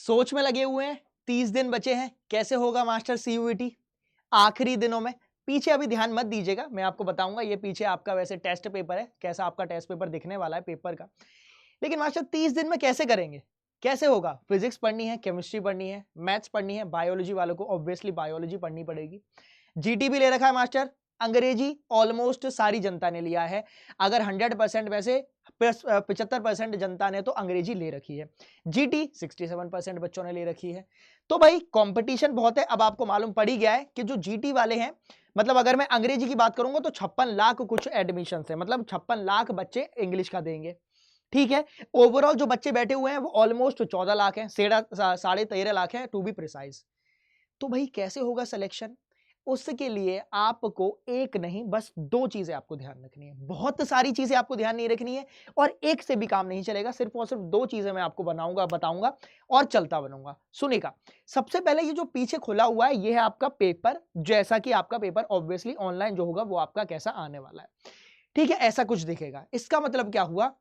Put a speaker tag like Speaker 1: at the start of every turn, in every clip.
Speaker 1: सोच में लगे हुए हैं, 30 दिन बचे हैं, कैसे होगा मास्टर सीयूईटी आखिरी दिनों में। पीछे अभी ध्यान मत दीजिएगा, मैं आपको बताऊंगा। ये पीछे आपका वैसे टेस्ट पेपर है, कैसा आपका टेस्ट पेपर दिखने वाला है पेपर का। लेकिन मास्टर 30 दिन में कैसे करेंगे, कैसे होगा? फिजिक्स पढ़नी है, केमिस्ट्री पढ़नी है, मैथ्स पढ़नी है, बायोलॉजी वालों को ऑब्वियसली बायोलॉजी पढ़नी पड़ेगी। जीटी भी ले रखा है मास्टर, अंग्रेजी ऑलमोस्ट सारी जनता ने लिया है। अगर 100% में से 75% जनता ने तो अंग्रेजी ले रखी है। जीटी 67% बच्चों ने ले रखी है। तो भाई कंपटीशन बहुत है। अब आपको मालूम पड़ ही गया है कि जो जीटी वाले हैं, मतलब अगर मैं अंग्रेजी की बात करूंगा तो 56 लाख कुछ एडमिशन है, मतलब 56 लाख बच्चे इंग्लिश का देंगे। ठीक है, ओवरऑल जो बच्चे बैठे हुए हैं वो ऑलमोस्ट 14 लाख हैं, 13.5 लाख हैं टू बी प्रिसाइज। तो भाई कैसे होगा सिलेक्शन? उसके लिए आपको एक नहीं बस दो चीजें आपको ध्यान रखनी है। बहुत सारी चीजें आपको ध्यान नहीं रखनी है और एक से भी काम नहीं चलेगा। सिर्फ और सिर्फ दो चीजें मैं आपको बताऊंगा और चलता बनूंगा। सुनिएगा, सबसे पहले ये जो पीछे खुला हुआ है ये है आपका पेपर। जैसा कि आपका पेपर ऑब्वियसली ऑनलाइन जो होगा वो आपका कैसा आने वाला है, ठीक है, ऐसा कुछ दिखेगा। इसका मतलब क्या हुआ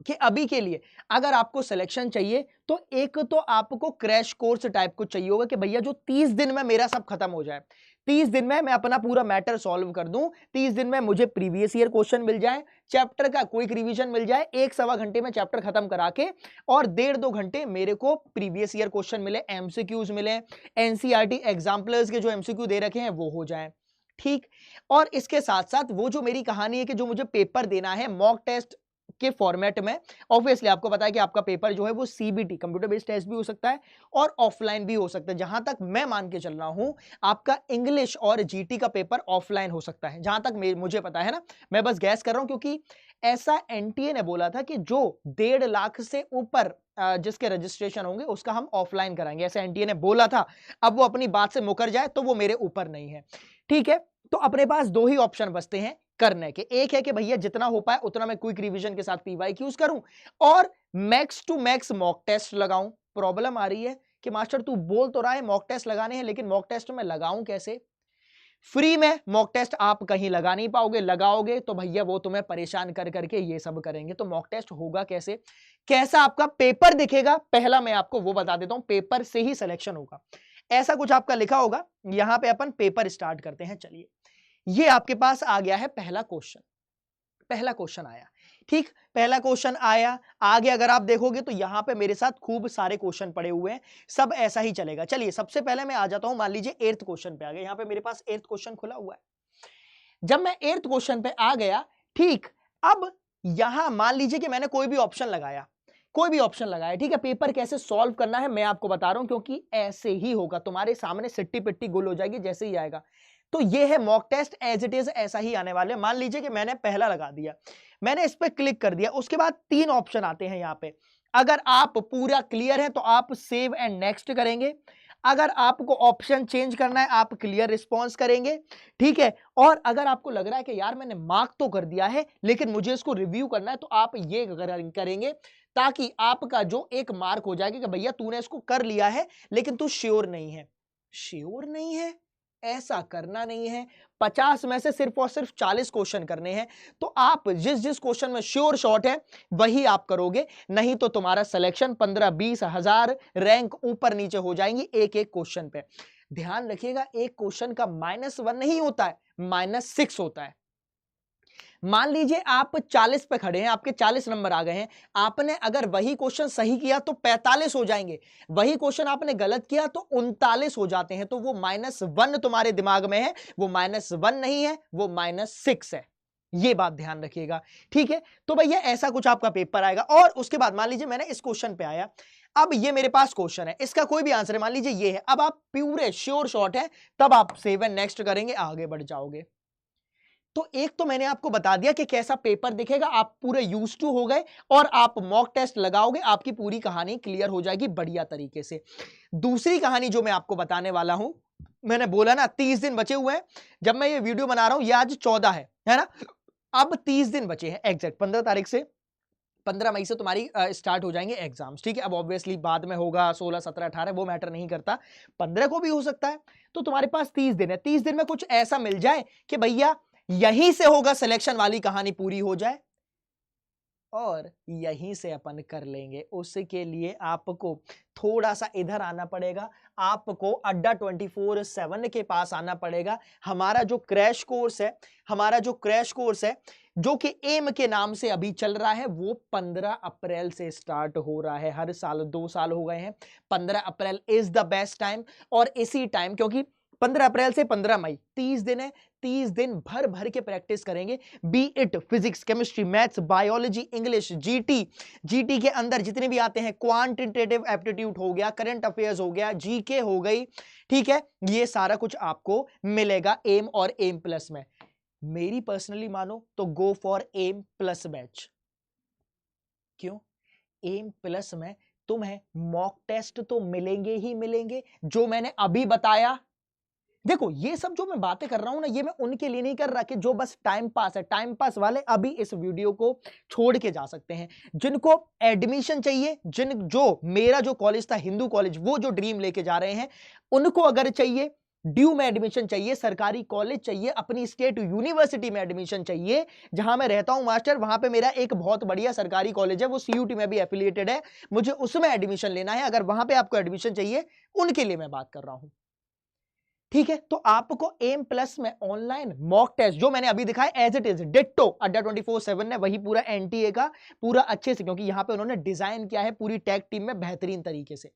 Speaker 1: कि अभी के लिए अगर आपको सिलेक्शन चाहिए तो एक तो आपको क्रैश कोर्स टाइप कुछ चाहिए होगा कि भैया जो 30 दिन में मेरा सब खत्म हो जाए, 30 दिन में मैं अपना पूरा मैटर सॉल्व कर दूं, 30 दिन में मुझे प्रीवियस ईयर क्वेश्चन मिल जाए, चैप्टर का क्विक रिवीजन मिल जाए, 1-1.25 घंटे में चैप्टर खत्म करा के, और 1.5-2 घंटे मेरे को प्रीवियस ईयर क्वेश्चन मिले, एमसीक्यूज मिले, एनसीईआरटी एग्जाम्पलर्स के जो एमसीक्यू दे रखे हैं वो हो जाए। ठीक, और इसके साथ साथ वो जो मेरी कहानी है कि जो मुझे पेपर देना है मॉक टेस्ट के फॉर्मेट में, ऑब्वियसली आपको पता है कि आपका पेपर जो है वो सीबीटी कंप्यूटर बेस्ड टेस्ट भी हो सकता है और ऑफलाइन भी हो सकता है। जहां तक मैं मान के चल रहा हूं आपका इंग्लिश और जीटी का पेपर ऑफलाइन हो सकता है, जहां तक मुझे पता है ना, मैं बस गैस कर रहा हूं क्योंकि ऐसा एनटीए ने बोला था कि जो 1.5 लाख से ऊपर जिसके रजिस्ट्रेशन होंगे उसका हम ऑफलाइन कराएंगे, ऐसा एनटीए ने बोला था। अब वो अपनी बात से मुकर जाए तो वो मेरे ऊपर नहीं है। ठीक है, तो अपने पास दो ही ऑप्शन बचते हैं करने के। एक है कि भैया जितना हो पाए उतना मैं क्विक रिवीजन के साथ पीवाईक्यूज करूं और max to max mock test लगाऊं। प्रॉब्लम आ रही है कि मास्टर तू बोल तो रहा है मॉक टेस्ट लगाने हैं, लेकिन मॉक टेस्ट में लगाऊं कैसे? फ्री में मॉक टेस्ट आप कहीं लगा नहीं पाओगे, लगाओगे तो भैया वो तुम्हें परेशान कर करके ये सब करेंगे। तो मॉक टेस्ट होगा कैसे, कैसा आपका पेपर दिखेगा, पहला मैं आपको वो बता देता हूं। पेपर से ही सिलेक्शन होगा, ऐसा कुछ आपका लिखा होगा। यहां पे अपन पेपर स्टार्ट करते हैं। चलिए, ये आपके पास आ गया है पहला क्वेश्चन। पहला क्वेश्चन आया, ठीक, पहला क्वेश्चन आया। आगे अगर आप देखोगे तो यहां पे मेरे साथ खूब सारे क्वेश्चन पड़े हुए हैं, सब ऐसा ही चलेगा। चलिए, सबसे पहले मैं आ जाता हूं, मान लीजिए 8th क्वेश्चन पे आ गया। यहां पे मेरे पास 8th क्वेश्चन खुला हुआ है। जब मैं 8th क्वेश्चन पे आ गया, ठीक, अब यहां मान लीजिए कि मैंने कोई भी ऑप्शन लगाया, कोई भी ऑप्शन लगाया, ठीक है। पेपर कैसे सॉल्व करना है मैं आपको बता रहा हूं, क्योंकि ऐसे ही होगा, तुम्हारे सामने सिट्टी पिट्टी गुल हो जाएगी जैसे ही आएगा। तो ये है mock test, as it is ऐसा ही आने वाले। मान लीजिए कि मैंने पहला लगा दिया, मैंने इस पर क्लिक कर दिया, उसके बाद 3 ऑप्शन आते हैं यहां पे। अगर आप पूरा क्लियर है तो आप सेव एंड नेक्स्ट करेंगे, अगर आपको ऑप्शन चेंज करना है आप क्लियर रिस्पॉन्स करेंगे, ठीक है। और अगर आपको लग रहा है कि यार मैंने मार्क तो कर दिया है लेकिन मुझे इसको रिव्यू करना है, तो आप ये करेंगे, ताकि आपका जो एक मार्क हो जाएगा कि भैया तूने इसको कर लिया है लेकिन तू श्योर नहीं है। श्योर नहीं है, ऐसा करना नहीं है। 50 में से सिर्फ और सिर्फ 40 क्वेश्चन करने हैं, तो आप जिस जिस क्वेश्चन में श्योर शॉट है वही आप करोगे, नहीं तो तुम्हारा सिलेक्शन 15-20 हजार रैंक ऊपर नीचे हो जाएंगी एक एक क्वेश्चन पे। ध्यान रखिएगा, एक क्वेश्चन का -1 नहीं होता है, -6 होता है। मान लीजिए आप 40 पे खड़े हैं, आपके 40 नंबर आ गए हैं, आपने अगर वही क्वेश्चन सही किया तो 45 हो जाएंगे, वही क्वेश्चन आपने गलत किया तो 39 हो जाते हैं। तो वो -1 तुम्हारे दिमाग में है, वो -1 नहीं है, वो -6 है। ये बात ध्यान रखिएगा, ठीक है। तो भैया ऐसा कुछ आपका पेपर आएगा। और उसके बाद मान लीजिए मैंने इस क्वेश्चन पे आया, अब ये मेरे पास क्वेश्चन है, इसका कोई भी आंसर है, मान लीजिए ये है। अब आप पूरे श्योर शॉट है, तब आप सेव एंड नेक्स्ट करेंगे, आगे बढ़ जाओगे। तो एक तो मैंने आपको बता दिया कि कैसा पेपर दिखेगा, आप पूरे यूज टू हो गए और आप मॉक टेस्ट लगाओगे, आपकी पूरी कहानी क्लियर हो जाएगी बढ़िया तरीके से। दूसरी कहानी जो मैं आपको बताने वाला हूं, मैंने बोला ना 30 दिन बचे हुए हैं, जब मैं ये वीडियो बना रहा हूं ये आज 14 है ना। अब 30 दिन बचे हैं एग्जैक्ट, 15 तारीख से 15 मई से तुम्हारी स्टार्ट हो जाएंगे एग्जाम्स, ठीक है। अब ऑब्वियसली बाद में होगा 16, 17, 18, वो मैटर नहीं करता, 15 को भी हो सकता है। तो तुम्हारे पास 30 दिन है, 30 दिन में कुछ ऐसा मिल जाए कि भैया यहीं से होगा सिलेक्शन वाली कहानी पूरी हो जाए। और यहीं से अपन कर लेंगे। उसके लिए आपको थोड़ा सा इधर आना पड़ेगा, आपको अड्डा 24/7 के पास आना पड़ेगा। हमारा जो क्रैश कोर्स है जो कि एम के नाम से अभी चल रहा है, वो 15 अप्रैल से स्टार्ट हो रहा है। हर साल 2 साल हो गए हैं। 15 April is the best time. और इसी टाइम, क्योंकि 15 अप्रैल से 15 मई 30 दिन है, 30 दिन भर भर के प्रैक्टिस करेंगे। B it physics, chemistry, maths, biology, English, GT के अंदर जितने भी आते हैं, क्वांटिटेटिव एप्टीट्यूड हो गया, करंट अफेयर्स हो गया, जीके हो गई, ठीक है, ये सारा कुछ आपको मिलेगा एम और एम प्लस में। मेरी पर्सनली मानो तो go for M plus batch. क्यों? एम प्लस में तुम्हें मॉक टेस्ट तो मिलेंगे ही मिलेंगे, जो मैंने अभी बताया। देखो, ये सब जो मैं बातें कर रहा हूं ना, ये मैं उनके लिए नहीं कर रहा कि जो बस टाइम पास है। टाइम पास वाले अभी इस वीडियो को छोड़ के जा सकते हैं। जिनको एडमिशन चाहिए, जो मेरा जो कॉलेज था हिंदू कॉलेज, वो जो ड्रीम लेके जा रहे हैं, उनको अगर चाहिए, ड्यू में एडमिशन चाहिए, सरकारी कॉलेज चाहिए, अपनी स्टेट यूनिवर्सिटी में एडमिशन चाहिए, जहां मैं रहता हूं मास्टर, वहां पे मेरा एक बहुत बढ़िया सरकारी कॉलेज है, वो सीयूटी में भी एफिलिएटेड है, मुझे उसमें एडमिशन लेना है। अगर वहां पे आपको एडमिशन चाहिए, उनके लिए मैं बात कर रहा हूं, ठीक है। तो आपको एम प्लस में ऑनलाइन मॉक टेस्ट जो मैंने अभी दिखाया एज इट इज डिट्टो अड्डा 24/7 ने वही पूरा एनटीए का पूरा अच्छे से, क्योंकि यहां पे उन्होंने डिजाइन किया है पूरी टेक टीम में बेहतरीन तरीके से,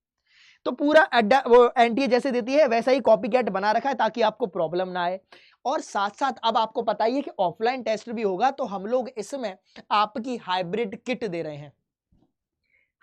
Speaker 1: तो पूरा अड्डा वो एनटीए जैसे देती है वैसा ही कॉपी कैट बना रखा है ताकि आपको प्रॉब्लम ना आए। और साथ साथ अब आपको पता ही है कि ऑफलाइन टेस्ट भी होगा, तो हम लोग इसमें आपकी हाइब्रिड किट दे रहे हैं।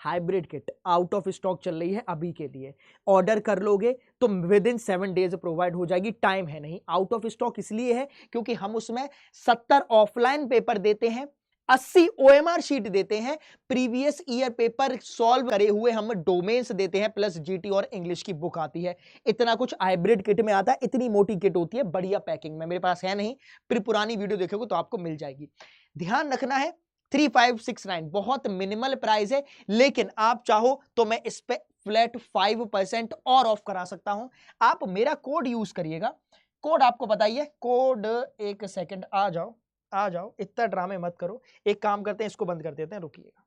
Speaker 1: Hybrid kit out of stock चल रही है अभी के लिए, ऑर्डर कर लोगे तो विद इन 7 डेज प्रोवाइड हो जाएगी। टाइम है नहीं, आउट ऑफ स्टॉक इसलिए है क्योंकि हम उसमें 70 ऑफलाइन पेपर देते हैं, 80 ओएमआर शीट देते हैं, प्रीवियस ईयर पेपर सॉल्व करे हुए हम डोमेन्स देते हैं, प्लस जीटी और इंग्लिश की बुक आती है। इतना कुछ हाइब्रिड किट में आता है, इतनी मोटी किट होती है, बढ़िया पैकिंग में। मेरे पास है नहीं, फिर पुरानी वीडियो देखोगे तो आपको मिल जाएगी। ध्यान रखना है 3569 बहुत मिनिमल प्राइस है, लेकिन आप चाहो तो मैं इस पे फ्लैट 5% और ऑफ करा सकता हूं। आप मेरा कोड यूज करिएगा। कोड आपको बताइए, कोड एक सेकंड, आ जाओ, इतना ड्रामे मत करो। एक काम करते हैं, इसको बंद कर देते हैं, रुकिएगा,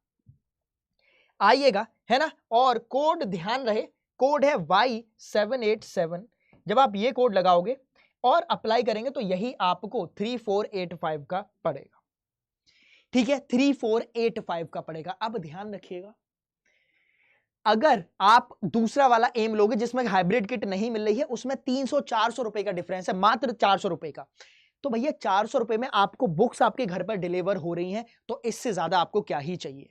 Speaker 1: आइएगा, है ना। और कोड ध्यान रहे, कोड है Y787। जब आप ये कोड लगाओगे और अप्लाई करेंगे तो यही आपको 3485 का पड़ेगा, ठीक है, 3485 का पड़ेगा। अब ध्यान रखिएगा, अगर आप दूसरा वाला एम लोगे जिसमें हाइब्रिड किट नहीं मिल रही है, उसमें 300-400 रुपए का डिफरेंस है, मात्र 400 रुपए का। तो भैया 400 रुपए में आपको बुक्स आपके घर पर डिलीवर हो रही हैं, तो इससे ज्यादा आपको क्या ही चाहिए।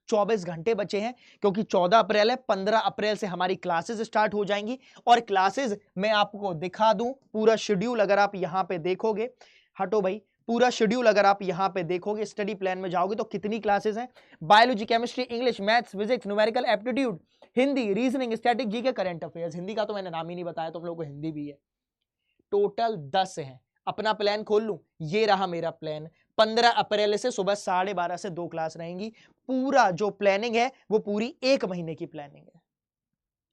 Speaker 1: 24 घंटे बचे हैं, क्योंकि 14 अप्रैल है, 15 अप्रैल से हमारी क्लासेस स्टार्ट हो जाएंगी। और क्लासेस मैं आपको दिखा दूं पूरा शेड्यूल, अगर आप यहां पे देखोगे, हटो भाई, पूरा शेड्यूल अगर आप यहां पे देखोगे, स्टडी प्लान में जाओगे तो कितनी क्लासेस हैं। Biology, chemistry, English, maths, physics, numerical aptitude, Hindi, reasoning, static, GK, current affairs. Hindi का तो मैंने नाम ही नहीं बताया, तो हम लोग को हिंदी भी है। टोटल 10 है। अपना प्लान खोल लूं, ये रहा मेरा प्लान। 15 अप्रैल से सुबह 12:30 से 2 क्लास रहेंगी। पूरा जो प्लानिंग है वो पूरी 1 महीने की प्लानिंग है,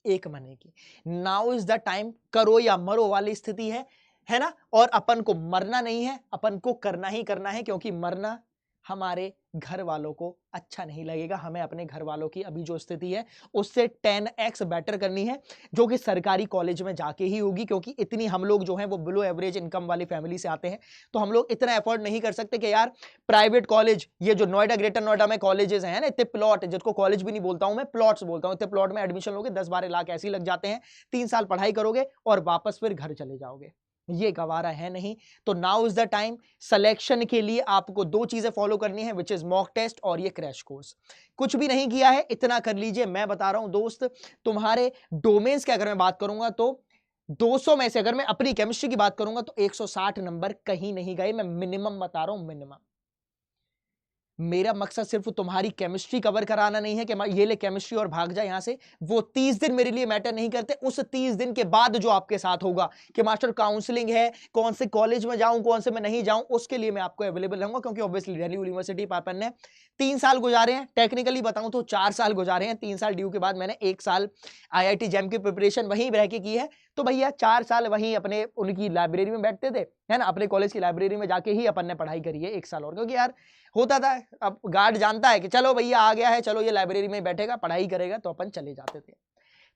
Speaker 1: 1 महीने की। नाउ इज द टाइम, करो या मरो वाली स्थिति है ना। और अपन को मरना नहीं है, अपन को करना ही करना है, क्योंकि मरना हमारे घर वालों को अच्छा नहीं लगेगा। हमें अपने घर वालों की अभी जो स्थिति है उससे 10x बेटर करनी है, जो कि सरकारी कॉलेज में जाके ही होगी, क्योंकि इतनी हम लोग जो हैं वो बिलो एवरेज इनकम वाली फैमिली से आते हैं, तो हम लोग इतना एफोर्ड नहीं कर सकते कि यार प्राइवेट कॉलेज, ये जो नोएडा, ग्रेटर नोएडा में कॉलेजेस हैं ना, इतने प्लॉट, जिसको कॉलेज भी नहीं बोलता हूं मैं, प्लॉट्स बोलता हूं, इतने प्लॉट में एडमिशन लोगे 10-12 लाख ऐसे ही लग जाते हैं। 3 साल पढ़ाई करोगे और वापस फिर घर चले जाओगे, ये गवारा है नहीं। तो now is the time, selection के लिए आपको 2 चीजें फॉलो करनी है, विच इज मॉक टेस्ट और ये क्रैश कोर्स। कुछ भी नहीं किया है, इतना कर लीजिए। मैं बता रहा हूं दोस्त, तुम्हारे डोमेन्स की अगर मैं बात करूंगा तो 200 में से अगर मैं अपनी केमिस्ट्री की बात करूंगा तो 160 नंबर कहीं नहीं गए। मैं मिनिमम बता रहा हूं, मिनिमम। मेरा मकसद सिर्फ तुम्हारी केमिस्ट्री कवर कराना नहीं है कि ये ले केमिस्ट्री और भाग जाए यहां से। वो 30 दिन मेरे लिए मैटर नहीं करते। उस 30 दिन के बाद जो आपके साथ होगा कि मास्टर काउंसलिंग है, कौन से कॉलेज में जाऊं, कौन से में नहीं जाऊं, उसके लिए मैं आपको अवेलेबल रहूंगा, क्योंकि ऑब्वियसली दिल्ली यूनिवर्सिटी पापन ने 3 साल गुजारे हैं, टेक्निकली बताऊं तो 4 साल गुजारे हैं। 3 साल ड्यू के बाद मैंने 1 साल IIT जैम की प्रिपरेशन वहीं रह के की है, तो भैया 4 साल वहीं अपने उनकी लाइब्रेरी में बैठते थे, है ना, अपने कॉलेज की लाइब्रेरी में जाके ही अपन ने पढ़ाई करी है 1 साल और, क्योंकि यार होता था, अब गार्ड जानता है कि चलो भैया आ गया है, चलो ये लाइब्रेरी में बैठेगा पढ़ाई करेगा, तो अपन चले जाते थे।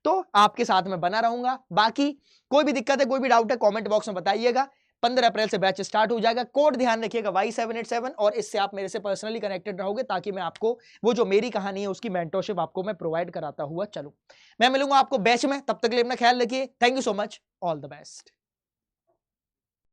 Speaker 1: तो आपके साथ में बना रहूंगा। बाकी कोई भी दिक्कत है, कोई भी डाउट है, कमेंट बॉक्स में बताइएगा। 15 अप्रैल से बैच स्टार्ट हो जाएगा। कोड ध्यान रखिएगा Y787, और इससे आप मेरे से पर्सनली कनेक्टेड रहोगे, ताकि मैं आपको वो जो मेरी कहानी है उसकी मेंटरशिप आपको मैं प्रोवाइड कराता हुआ चलूं। मैं मिलूंगा आपको बैच में, तब तक के लिए अपना ख्याल रखिए। Thank you so much, all the best.